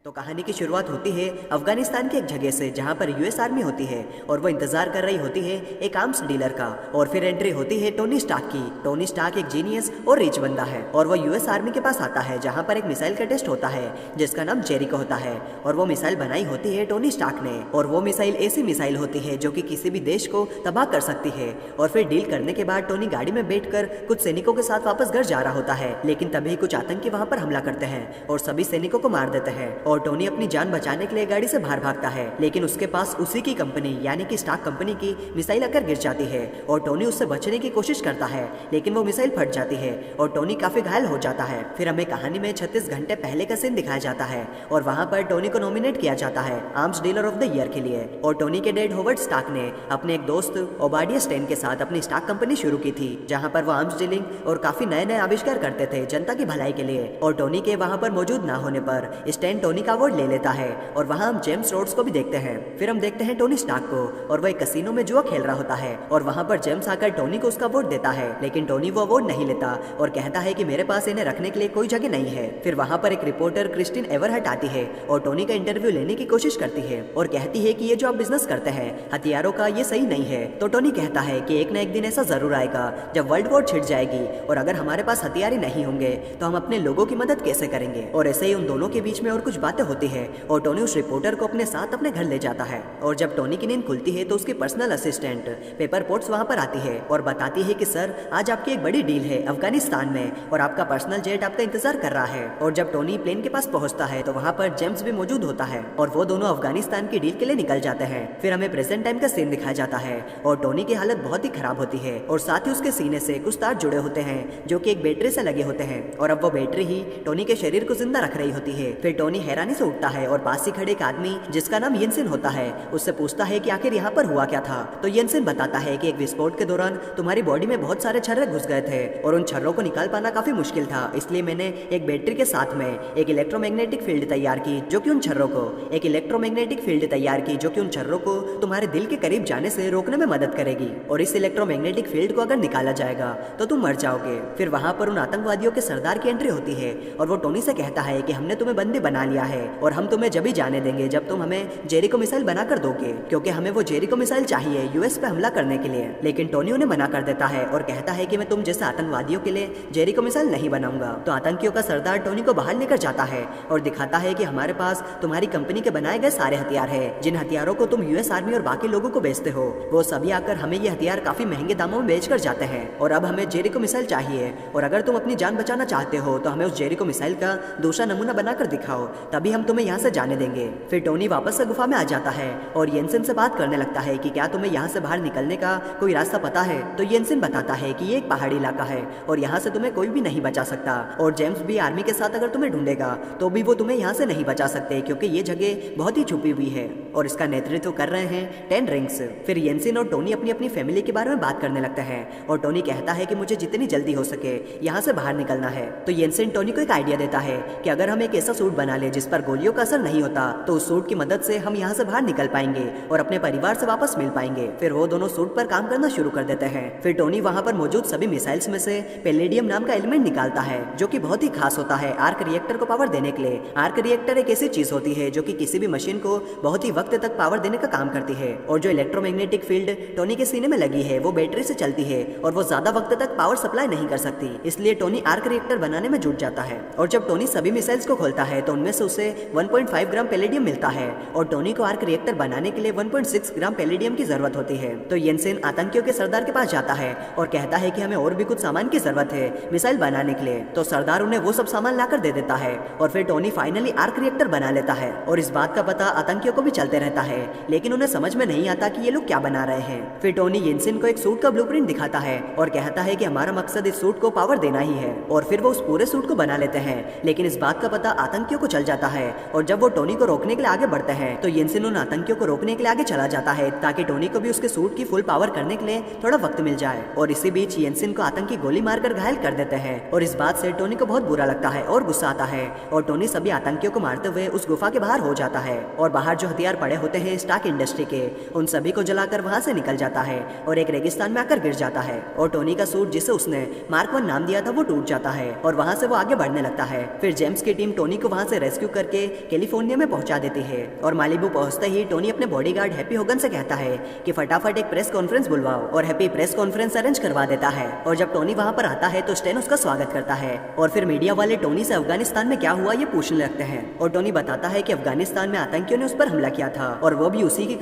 तो कहानी की शुरुआत होती है अफगानिस्तान की एक जगह से जहां पर यूएस आर्मी होती है और वो इंतजार कर रही होती है एक आर्म्स डीलर का। और फिर एंट्री होती है टोनी स्टार्क की। टोनी स्टार्क एक जीनियस और रिच बंदा है और वो यूएस आर्मी के पास आता है जहां पर एक मिसाइल का टेस्ट होता है जिसका नाम जेरिको होता है। और वो मिसाइल बनाई होती है टोनी स्टार्क ने और वो मिसाइल ऐसी मिसाइल होती है जो कि किसी भी देश को तबाह कर सकती है। और फिर डील करने के बाद टोनी गाड़ी में बैठकर कुछ सैनिकों के साथ वापस घर जा रहा होता है, लेकिन तभी कुछ आतंकी वहां पर हमला करते हैं और सभी सैनिकों को मार देते हैं। और टोनी अपनी जान बचाने के लिए गाड़ी से बाहर भागता है, लेकिन उसके पास उसी की कंपनी यानी कि स्टार्क कंपनी की मिसाइल आकर गिर जाती है और टोनी उससे बचने की कोशिश करता है, लेकिन वो मिसाइल फट जाती है और टोनी काफी घायल हो जाता है। फिर हमें कहानी में 36 घंटे पहले का सीन दिखाया जाता है और वहाँ पर टोनी को नॉमिनेट किया जाता है arms dealer of the year के लिए। और टोनी के डैड होवर्ड स्टार्क ने अपने एक दोस्त ओबाडिया स्टेन के साथ अपनी स्टार्क कंपनी शुरू की थी, जहाँ पर वो आर्म्स डीलिंग और काफी नए नए आविष्कार करते थे जनता की भलाई के लिए। और टोनी के वहाँ पर मौजूद ना होने पर स्टेन टोनी का अवार्ड ले लेता है और वहाँ हम जेम्स रोड्स को भी देखते हैं। फिर हम देखते हैं टोनी स्टार्क को और वह एक कसिनो में जुआ खेल रहा होता है और वहाँ पर जेम्स आकर टोनी को उसका अवार्ड देता है, लेकिन टोनी वो अवार्ड नहीं लेता और कहता है कि मेरे पास इन्हें रखने के लिए कोई जगह नहीं है। फिर वहाँ पर एक रिपोर्टर क्रिस्टिन एवरहर्ट आती है और टोनी का इंटरव्यू लेने की कोशिश करती है और कहती है कि ये जो आप बिजनेस करते हैं हथियारों का, ये सही नहीं है। तो टोनी कहता है कि एक ना एक दिन ऐसा जरूर आएगा जब वर्ल्ड वॉर छिड़ जाएगी और अगर हमारे पास हथियार ही नहीं होंगे तो हम अपने लोगों की मदद कैसे करेंगे। और ऐसे ही उन दोनों के बीच में और कुछ बातें होती है और टोनी उस रिपोर्टर को अपने साथ अपने घर ले जाता है। और जब टोनी की नींद खुलती है तो उसकी पर्सनल असिस्टेंट पेपर पोट्स वहाँ पर आती है और बताती है कि सर आज आपकी एक बड़ी डील है अफगानिस्तान में और आपका पर्सनल जेट आपका इंतजार कर रहा है। और जब टोनी प्लेन के पास पहुंचता है तो वहाँ पर जेम्स भी मौजूद होता है और वो दोनों अफगानिस्तान की डील के लिए निकल जाते हैं। फिर हमें प्रेजेंट टाइम का सीन दिखाया जाता है और टोनी की हालत बहुत ही खराब होती है और साथ ही उसके सीने से कुछ तार जुड़े होते हैं जो कि एक बैटरी से लगे होते हैं और अब वो बैटरी ही टोनी के शरीर को जिंदा रख रही होती है। फिर टोनी हैरानी से उठता है और पास ही खड़े एक आदमी जिसका नाम येंसेन होता है उससे पूछता है कि आखिर यहाँ पर हुआ क्या था। तो येंसेन बताता है कि एक विस्फोट के दौरान तुम्हारी बॉडी में बहुत सारे छर्रे घुस गए थे और उन छर्रों को निकाल पाना काफी मुश्किल था, इसलिए मैंने एक बैटरी के साथ में एक इलेक्ट्रोमैग्नेटिक फील्ड तैयार की जो कि उन छर्रों को तुम्हारे दिल के करीब जाने से रोकने में मदद करेगी और इस इलेक्ट्रोमैग्नेटिक फील्ड को अगर निकाला जाएगा तो तुम मर जाओगे। फिर वहाँ पर उन आतंकवादियों के सरदार की एंट्री होती है और वो टोनी से कहता है कि हमने तुम्हें बंदी बना लिया है और हम तुम्हें जब भी जाने देंगे जब तुम हमें जेरिको मिसाइल बनाकर दोगे, क्योंकि हमें वो जेरिको मिसाइल चाहिए यूएस पे हमला करने के लिए। लेकिन टोनी उन्हें मना कर देता है और कहता है कि मैं तुम जैसे आतंकवादियों के लिए जेरिको मिसाइल नहीं बनाऊंगा। तो आतंकियों का सरदार टोनी को बाहर लेकर जाता है और दिखाता है कि हमारे पास तुम्हारी कंपनी के बनाए गए सारे हथियार है, जिन हथियारों को तुम यूएस आर्मी और बाकी लोगों को बेचते हो वो सभी आकर हमें ये हथियार काफी महंगे दामों में बेच कर जाते हैं और अब हमें जेरिको मिसाइल चाहिए और अगर तुम अपनी जान बचाना चाहते हो तो हमें उस जेरिको मिसाइल का दूसरा नमूना बनाकर दिखाओ, तभी हम तुम्हें यहाँ से जाने देंगे। फिर टोनी वापस से गुफा में आ जाता है और येंसेन से बात करने लगता है कि क्या तुम्हें यहाँ से बाहर निकलने का कोई रास्ता पता है। तो येंसेन बताता है कि ये एक पहाड़ी इलाका है और यहाँ से तुम्हें कोई भी नहीं बचा सकता और जेम्स भी आर्मी के साथ अगर तुम्हें ढूंढेगा तो भी वो तुम्हें यहाँ से नहीं बचा सकते, क्योंकि ये जगह बहुत ही छुपी हुई है और इसका नेतृत्व कर रहे हैं 10 रिंग्स। फिर येंसेन और टोनी अपनी अपनी फैमिली के बारे में बात करने लगते हैं और टोनी कहता है कि मुझे जितनी जल्दी हो सके यहाँ से बाहर निकलना है। तो येंसेन टोनी को एक आइडिया देता है कि अगर हम एक ऐसा सूट बना ले जिस पर गोलियों का असर नहीं होता तो उस सूट की मदद से हम यहाँ से बाहर निकल पाएंगे और अपने परिवार से वापस मिल पाएंगे। फिर वो दोनों सूट पर काम करना शुरू कर देते हैं। फिर टोनी वहाँ पर मौजूद सभी मिसाइल्स में से पैलेडियम नाम का एलिमेंट निकालता है जो कि बहुत ही खास होता है आर्क रिएक्टर को पावर देने के लिए। आर्क रिएक्टर एक ऐसी चीज होती है जो कि किसी भी मशीन को बहुत ही वक्त तक पावर देने का काम करती है और जो इलेक्ट्रोमैग्नेटिक फील्ड टोनी के सीने में लगी है वो बैटरी से चलती है और वो ज्यादा वक्त तक पावर सप्लाई नहीं कर सकती, इसलिए टोनी आर्क रिएक्टर बनाने में जुट जाता है। और जब टोनी सभी मिसाइल्स को खोलता है तो उनमें से उसे 1.5 ग्राम पैलेडियम मिलता है और टोनी को आर्क रिएक्टर बनाने के लिए 1.6 ग्राम पैलेडियम की जरूरत होती है। तो येंसेन आतंकियों के सरदार के पास जाता है और कहता है कि हमें और भी कुछ सामान की जरूरत है मिसाइल बनाने के लिए। तो सरदार उन्हें वो सब सामान लाकर दे देता है और फिर टोनी फाइनली आर्क रिएक्टर बना लेता है और इस बात का पता आतंकियों को भी चलते रहता है, लेकिन उन्हें समझ में नहीं आता कि ये लोग क्या बना रहे हैं। फिर टोनी येंसेन को एक सूट का ब्लूप्रिंट दिखाता है और कहता है कि हमारा मकसद इस सूट को पावर देना ही है और फिर वो उस पूरे सूट को बना लेते हैं, लेकिन इस बात का पता आतंकियों को चल जाता है और जब वो टोनी को रोकने के लिए आगे बढ़ते हैं तो येंसेन उन आतंकियों को रोकने के लिए आगे चला जाता है ताकि टोनी को भी उसके सूट की फुल पावर करने के लिए थोड़ा वक्त मिल जाए। और इसी बीच येंसेन को आतंकी गोली मारकर घायल कर देते हैं और इस बात से टोनी को बहुत बुरा लगता है और गुस्सा आता है और टोनी सभी आतंकियों को मारते हुए उस गुफा के बाहर हो जाता है और बाहर जो हथियार पड़े होते हैं स्टार्क इंडस्ट्री के उन सभी को जलाकर वहां से निकल जाता है और एक रेगिस्तान में आकर गिर जाता है और टोनी का सूट जिसे उसने मार्क 1 नाम दिया था वो टूट जाता है और वहां से वो आगे बढ़ने लगता है। फिर जेम्स की टीम टोनी को वहां से रेस्क्यू करके कैलिफोर्निया में पहुंचा देती है। और मालिबू पहुंचते ही टोनी अपने बॉडीगार्ड हैप्पी होगन से कहता है कि फटाफट एक प्रेस कॉन्फ्रेंस बुलवाओ, और हैप्पी प्रेस कॉन्फ्रेंस अरेंज करवा देता है। और जब टोनी वहां पर आता है तो स्टेन उसका स्वागत करता है, और फिर मीडिया वाले टोनी से अफगानिस्तान में क्या हुआ ये पूछने लगते हैं। और टोनी बताता है कि अफगानिस्तान में आतंकियों ने उस पर हमला किया था, और वो भी उसी की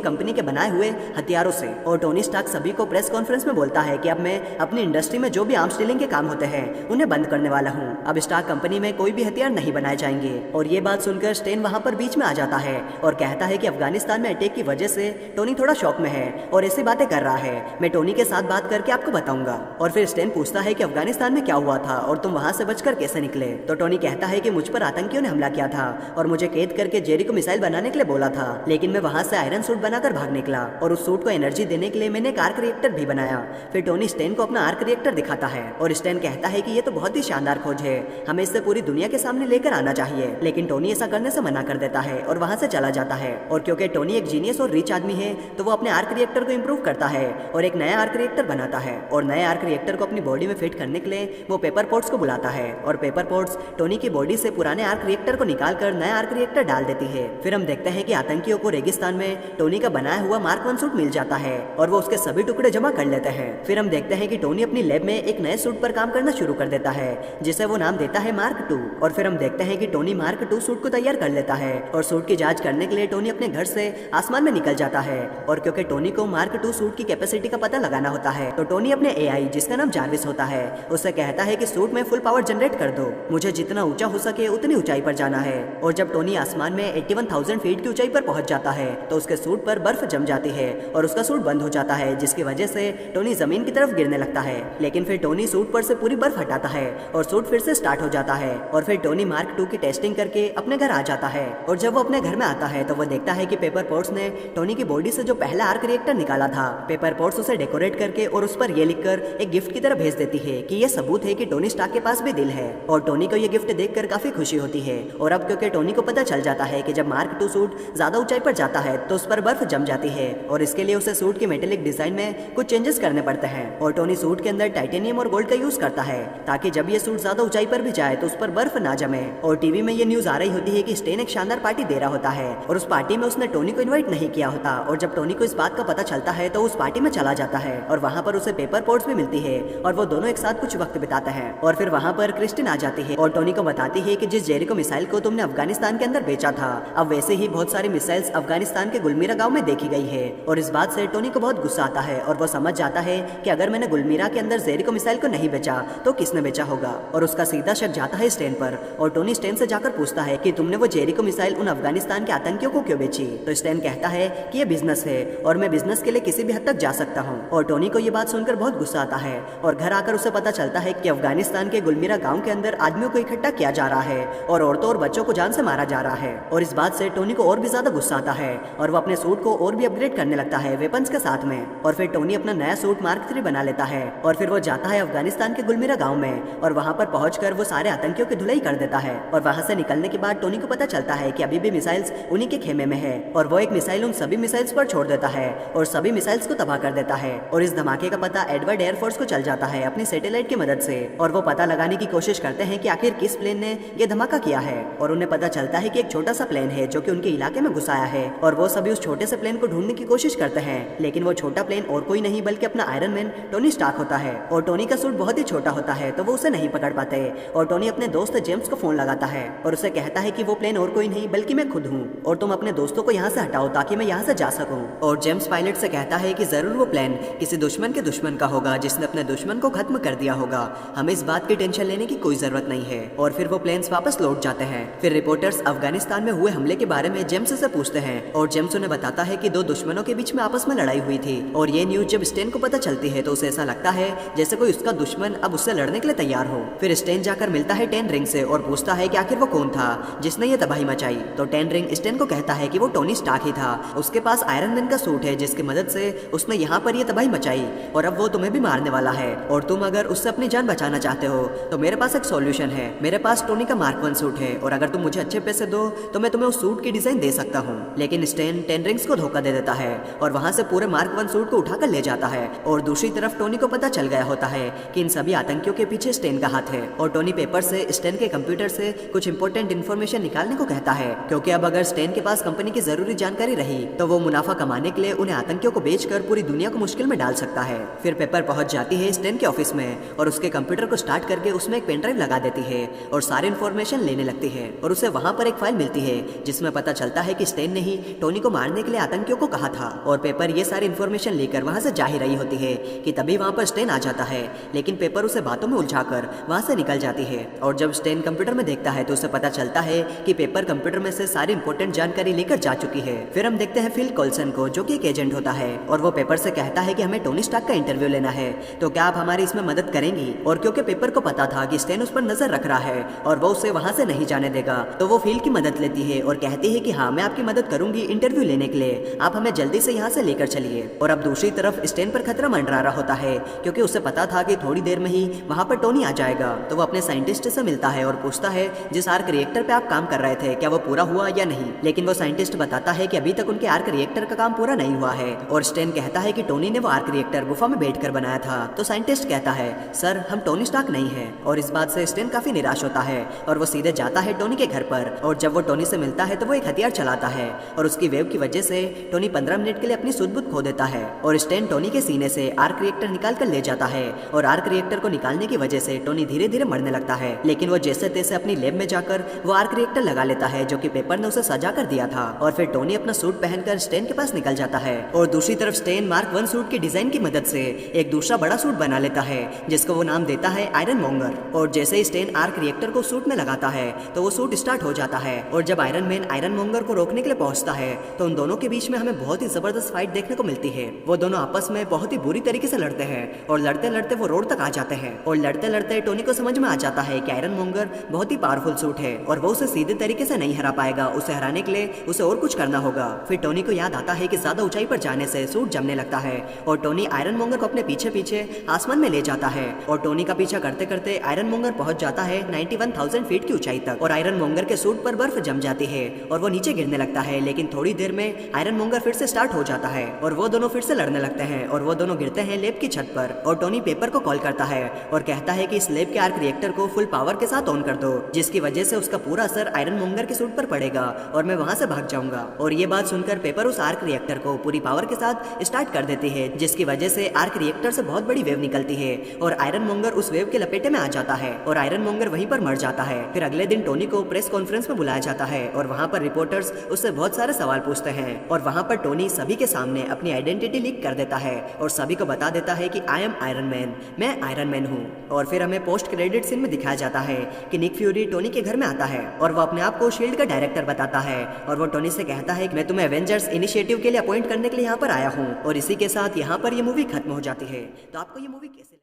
कंपनी के बनाए हुए हथियारों से। और टोनी स्टार्क सभी को प्रेस कॉन्फ्रेंस में बोलता है कि अब मैं अपनी इंडस्ट्री में जो भी आर्म्स डीलिंग के काम होते हैं उन्हें बंद करने वाला हूँ। अब स्टार्क कंपनी में कोई भी हथियार नहीं बनाए जाएंगे। और ये बात सुनकर स्टेन वहाँ पर बीच में आ जाता है और कहता है कि अफगानिस्तान में अटैक की वजह से टोनी थोड़ा शॉक में है और ऐसी बातें कर रहा है। मैं टोनी के साथ बात करके आपको बताऊंगा। और फिर स्टेन पूछता है कि अफगानिस्तान में क्या हुआ था और तुम वहाँ से बचकर कैसे निकले। तो टोनी कहता है कि मुझ पर आतंकियों ने हमला किया था और मुझे कैद करके जेरिको मिसाइल बनाने के लिए बोला था, लेकिन मैं वहाँ से आयरन सूट बनाकर भाग निकला और उस सूट को एनर्जी देने के लिए मैंने एक आर्क रिएक्टर भी बनाया। फिर टोनी स्टेन को अपना आर्क रिएक्टर दिखाता है और स्टेन कहता है कि ये तो बहुत ही शानदार खोज है, हमें इसे पूरी दुनिया के सामने लेकर आना चाहिए। लेकिन टोनी ऐसा करने से मना कर देता है और वहाँ से चला जाता है। और क्योंकि टोनी एक जीनियस और रिच आदमी है तो वो अपने आर्क रिएक्टर को इम्प्रूव करता है और एक नया आर्क रिएक्टर बनाता है। और नए आर्क रिएक्टर को अपनी बॉडी में फिट करने के लिए वो पेपर पोर्ट्स को बुलाता है और पेपर पोर्ट्स टोनी की बॉडी से पुराने आर्क रिएक्टर को निकाल कर नया आर्क रिएक्टर डाल देती है। फिर हम देखते हैं कि आतंकियों को रेगिस्तान में टोनी का बनाया हुआ मार्क 1 सूट मिल जाता है और वो उसके सभी टुकड़े जमा कर लेते हैं। फिर हम देखते हैं कि टोनी अपनी लैब में एक नए सूट पर काम करना शुरू कर देता है जिसे वो नाम देता है मार्क 2। और फिर हम देखते हैं कि टोनी मार्क 2 सूट को तैयार कर लेता है और सूट की जांच करने के लिए टोनी अपने घर से आसमान में निकल जाता है। और क्योंकि टोनी को मार्क 2 सूट की कैपेसिटी का पता लगाना होता है तो टोनी अपने एआई जिसका नाम जार्विस होता है उससे कहता है कि सूट में फुल पावर जनरेट कर दो, मुझे जितना ऊंचा हो सके उतनी ऊंचाई पर जाना है। और जब टोनी आसमान में 81,000 फीट की ऊंचाई पर पहुंच जाता है तो उसके सूट पर बर्फ जम जाती है और उसका सूट बंद हो जाता है, जिसकी वजह से टोनी जमीन की तरफ गिरने लगता है। लेकिन फिर टोनी सूट पर से पूरी बर्फ हटाता है और सूट फिर से स्टार्ट हो जाता है। और फिर टोनी मार्क 2 की टेस्टिंग करके अपने घर आ जाता है। और जब वो अपने घर में आता है तो वो देखता है कि पेपर पोर्ट्स ने टोनी की बॉडी से जो पहला आर्क रिएक्टर निकाला था, पेपर पोर्ट्स उसे डेकोरेट करके और उस पर ये लिखकर एक गिफ्ट की तरह भेज देती है कि ये सबूत है कि टोनी स्टार्क के पास भी दिल है। और टोनी को ये गिफ्ट देखकर काफी खुशी होती है। और अब क्योंकि टोनी को पता चल जाता है कि जब मार्क 2 सूट ज्यादा ऊंचाई पर जाता है तो उस पर बर्फ जम जाती है और इसके लिए उसे सूट की मेटेलिक डिजाइन में कुछ चेंजेस करने पड़ते हैं। और टोनी सूट के अंदर टाइटेनियम और गोल्ड का यूज करता है ताकि जब ये सूट ज्यादा ऊंचाई पर भी जाए तो उस पर बर्फ ना जमे। और टीवी में ये न्यूज आ रही होती है कि स्टेन एक शानदार पार्टी दे रहा होता है और उस पार्टी में उसने टोनी को इन्वाइट नहीं किया होता। और जब टोनी को इस बात का पता चलता है तो उस पार्टी में चला जाता है और वहाँ पर उसे पेपर पोर्ट्स भी मिलती है और वो दोनों एक साथ कुछ वक्त बिताते हैं। और फिर वहाँ पर क्रिस्टिन आ जाती है और टोनी को बताती है कि जिस जेरिको मिसाइल को तुमने अफगानिस्तान के अंदर बेचा था अब वैसे ही बहुत सारी मिसाइल्स अफगानिस्तान के गुलमीरा गाँव में देखी गई है। और इस बात से टोनी को बहुत गुस्सा आता है और वो समझ जाता है कि अगर मैंने गुलमीरा के अंदर जेरिको मिसाइल को नहीं बेचा तो किसने बेचा होगा। और उसका सीधा शक जाता है स्टेन पर और टोनी स्टेन से जाकर पूछता है कि तुमने वो जेरिको मिसाइल उन अफगानिस्तान के आतंकियों को क्यों बेची। तो स्टेन कहता है कि ये बिजनेस है और मैं बिजनेस के लिए किसी भी हद तक जा सकता हूँ। और टोनी को ये बात सुनकर बहुत गुस्सा आता है और घर आकर उसे पता चलता है कि अफगानिस्तान के गुलमीरा गाँव के अंदर आदमियों को इकट्ठा किया जा रहा है और औरतों और बच्चों को जान से मारा जा रहा है। और इस बात से टोनी को और भी ज्यादा गुस्सा आता है और वो अपने सूट को और भी अपग्रेड करने लगता है वेपन्स के साथ में। और फिर टोनी अपना नया सूट मार्क 3 बना लेता है और फिर वो जाता है अफगानिस्तान के गुलमीरा गांव में और वहां पर पहुंचकर वो सारे आतंकियों की धुलाई कर देता है। और वहां से निकलने के बाद टोनी को पता चलता है कि अभी भी मिसाइल्स उन्हीं के खेमे में है और वो एक मिसाइल उन सभी मिसाइल्स पर छोड़ देता है और सभी मिसाइल्स को तबाह कर देता है। और इस धमाके का पता एडवर्ड एयरफोर्स को चल जाता है अपनी सैटेलाइट की मदद से और वो पता लगाने की कोशिश करते हैं कि आखिर किस प्लेन ने ये धमाका किया है। और उन्हें पता चलता है कि एक छोटा सा प्लेन है जो कि उनके इलाके में घुस आया है और वो सभी उस छोटे से प्लेन को ढूंढने की कोशिश करते हैं। लेकिन वो छोटा प्लेन और कोई नहीं बल्कि अपना आयरन मैन टोनी स्टार्क होता है। और टोनी का सूट बहुत ही छोटा होता है तो वो उसे नहीं पकड़ पाते और टोनी अपने दोस्त जेम्स को फोन लगाता है और उसे कहता है कि वो प्लेन और कोई नहीं बल्कि मैं खुद हूँ और तुम अपने दोस्तों को यहाँ से हटाओ ताकि मैं यहाँ से जा सकूँ। और जेम्स पायलट से कहता है कि जरूर वो प्लेन किसी दुश्मन के दुश्मन का होगा जिसने अपने दुश्मन को खत्म कर दिया होगा, हमें इस बात की टेंशन लेने की कोई जरूरत नहीं है। और फिर वो प्लेन्स वापस लौट जाते हैं। फिर रिपोर्टर्स अफगानिस्तान में हुए हमले के बारे में जेम्स से पूछते हैं और जेम्स उन्हें बताता है कि दो दुश्मनों के बीच में आपस में लड़ाई हुई थी। और ये न्यूज जब स्टेन को पता चलती है तो उसे ऐसा लगता है जैसे कोई उसका दुश्मन अब उससे लड़ने के लिए तैयार हो। फिर स्टेन जाकर मिलता है टेन रिंग से और पूछता है कि आखिर वो कौन था जिसने ये तबाही मचाई। तो टेन रिंग स्टेन को कहता है कि वो टोनी स्टार्क ही था, उसके पास आयरन मैन का सूट है जिसकी मदद से उसने यहाँ पर ये तबाही मचाई और अब वो तुम्हें भी मारने वाला है। और तुम अगर उससे अपनी जान बचाना चाहते हो तो मेरे पास एक सॉल्यूशन है, मेरे पास टोनी का मार्क 1 सूट है और अगर तुम मुझे अच्छे पैसे दो तो मैं तुम्हें उस सूट की डिजाइन दे सकता हूँ। लेकिन स्टेन टेन रिंग्स को धोखा दे देता है और वहाँ से पूरे मार्क 1 सूट को उठाकर ले जाता है। और दूसरी तरफ टोनी को पता चल गया होता है कि इन सभी आतंकियों के पीछे स्टेन का हाथ है। और टोनी पेपर से स्टेन के कंप्यूटर कंप्यूटर से कुछ इंपॉर्टेंट इन्फॉर्मेशन निकालने को कहता है, क्योंकि अब अगर स्टेन के पास कंपनी की जरूरी जानकारी रही तो वो मुनाफा कमाने के लिए उन्हें आतंकियों को बेचकर पूरी दुनिया को मुश्किल में डाल सकता है। फिर पेपर पहुंच जाती है स्टेन के ऑफिस में और उसके कंप्यूटर को स्टार्ट करके उसमें एक पेन ड्राइव लगा देती है और सारी इन्फॉर्मेशन लेने लगती है और उसे वहां पर एक फाइल मिलती है जिसमें पता चलता है कि स्टेन ने ही टोनी को मारने के लिए आतंकियों को कहा था। और पेपर ये सारी इन्फॉर्मेशन लेकर वहां से जा ही रही होती है कि तभी वहां पर स्टेन आ जाता है, लेकिन पेपर उसे बातों में उलझाकर वहां से निकल जाती है। और जब स्टेन कंप्यूटर में देखता है तो उसे पता चलता है कि पेपर कंप्यूटर में से सारी इंपॉर्टेंट जानकारी लेकर जा चुकी है। फिर हम देखते हैं फिल कॉल्सन को, जो कि एक एजेंट होता है और वो पेपर से कहता है कि हमें टोनी स्टार्क का इंटरव्यू लेना है, तो क्या आप हमारी इसमें मदद करेंगी। और क्योंकि पेपर को पता था कि स्टेन उस पर नजर रख रहा है और वो उसे वहां से नहीं जाने देगा, तो वो फिल की मदद लेती है और कहती है कि हाँ, मैं आपकी मदद करूंगी इंटरव्यू लेने के लिए, आप हमें जल्दी से यहाँ से लेकर चलिए। और अब दूसरी तरफ स्टेन पर खतरा मंडरा रहा होता है, क्योंकि उसे पता था कि थोड़ी देर में ही वहां पर टोनी आ जाएगा। तो वो अपने साइंटिस्ट से मिलता है और पूछता है जिस आर्क रिएक्टर पे आप काम कर रहे थे क्या वो पूरा हुआ या नहीं। लेकिन वो साइंटिस्ट बताता है कि अभी तक उनके आर्क रिएक्टर का काम पूरा नहीं हुआ है। और स्टेन कहता है कि टोनी ने वो आर्क रिएक्टर गुफा में बैठकर बनाया था। तो साइंटिस्ट कहता है सर, हम टोनी स्टार्क नहीं है। और इस बात से स्टेन काफी निराश होता है और वो सीधे जाता है टोनी के घर पर। और जब वो टोनी से मिलता है तो वो एक हथियार चलाता है और उसकी वेव की वजह से टोनी 15 मिनट के लिए अपनी सुध-बुध खो देता है। और स्टेन टोनी के सीने से आर्क रिएक्टर निकाल कर ले जाता है और आर्क रिएक्टर को निकालने की वजह से टोनी धीरे धीरे मरने लगता है। लेकिन वो जैसे तैसे अपनी लैब में जाकर वो आर्क रिएक्टर लगा लेता है जो कि पेपर ने उसे सजा कर दिया था। और फिर टोनी अपना सूट पहनकर स्टेन के पास निकल जाता है। और दूसरी तरफ स्टेन मार्क 1 सूट की डिजाइन की मदद से एक दूसरा बड़ा सूट बना लेता है जिसको वो नाम देता है आयरन मॉन्गर। और जैसे ही स्टेन आर्क रिएक्टर को सूट में लगाता है तो वो सूट स्टार्ट हो जाता है। और जब आयरन मैन आयरन मॉन्गर को रोकने के लिए पहुंचता है तो उन दोनों के बीच में हमें बहुत ही जबरदस्त फाइट देखने को मिलती है। वो दोनों आपस में बहुत ही बुरी तरीके से लड़ते हैं और लड़ते लड़ते वो रोड तक आ जाते हैं। और लड़ते लड़ते टोनी को समझ में आ जाता है कि आयरन मॉन्गर बहुत ही पावरफुल सूट है और वो उसे सीधे तरीके से नहीं हरा पाएगा। उसे हराने के लिए उसे और कुछ करना होगा। फिर टोनी को याद आता है कि ज्यादा ऊंचाई पर जाने से सूट जमने लगता है और टोनी आयरन मॉन्गर को अपने पीछे पीछे आसमान में ले जाता है। और टोनी का पीछा करते करते आयरन मॉन्गर पहुंच जाता है 91,000 फीट की ऊंचाई तक। और आयरन मॉन्गर के सूट पर बर्फ जम जाती है और वो नीचे गिरने लगता है। लेकिन थोड़ी देर में आयरन मॉन्गर फिर से स्टार्ट हो जाता है और वो दोनों फिर से लड़ने लगते हैं और वो दोनों गिरते हैं लैब की छत पर। और टोनी पेपर को कॉल करता है और कहता है कि इस लैब के आर्क रिएक्टर को फुल पावर के साथ ऑन कर दो, जिसकी वजह से उसका पूरा असर आयरन मॉन्गर के सूट पर पड़ेगा और मैं वहां से भाग जाऊंगा। और ये बात सुनकर पेपर उस आर्क रिएक्टर को पूरी पावर के साथ स्टार्ट कर देती है, जिसकी वजह से आर्क रिएक्टर से बहुत बड़ी वेव निकलती है और आयरन मॉन्गर उस वेव के लपेटे में आ जाता है और आयरन मॉन्गर वहीं पर मर जाता है। फिर अगले दिन टोनी को प्रेस कॉन्फ्रेंस में बुलाया जाता है और वहां पर रिपोर्टर्स उससे बहुत सारे सवाल पूछते हैं। और वहां पर टोनी सभी के सामने अपनी आइडेंटिटी लीक कर देता है और सभी को बता देता है कि आई एम आयरन मैन, मैं आयरन मैन हूँ। और फिर हमें पोस्ट क्रेडिट सीन में दिखाया जाता है कि निक फ्यूरी टोनी के घर में आता है और वो अपने आप को शील्ड का डायरेक्टर बताता है और वो टोनी से कहता है कि मैं तुम्हें एवेंजर्स इनिशिएटिव के लिए अपॉइंट करने के लिए यहाँ पर आया हूँ। और इसी के साथ यहाँ पर ये मूवी खत्म हो जाती है। तो आपको ये मूवी कैसे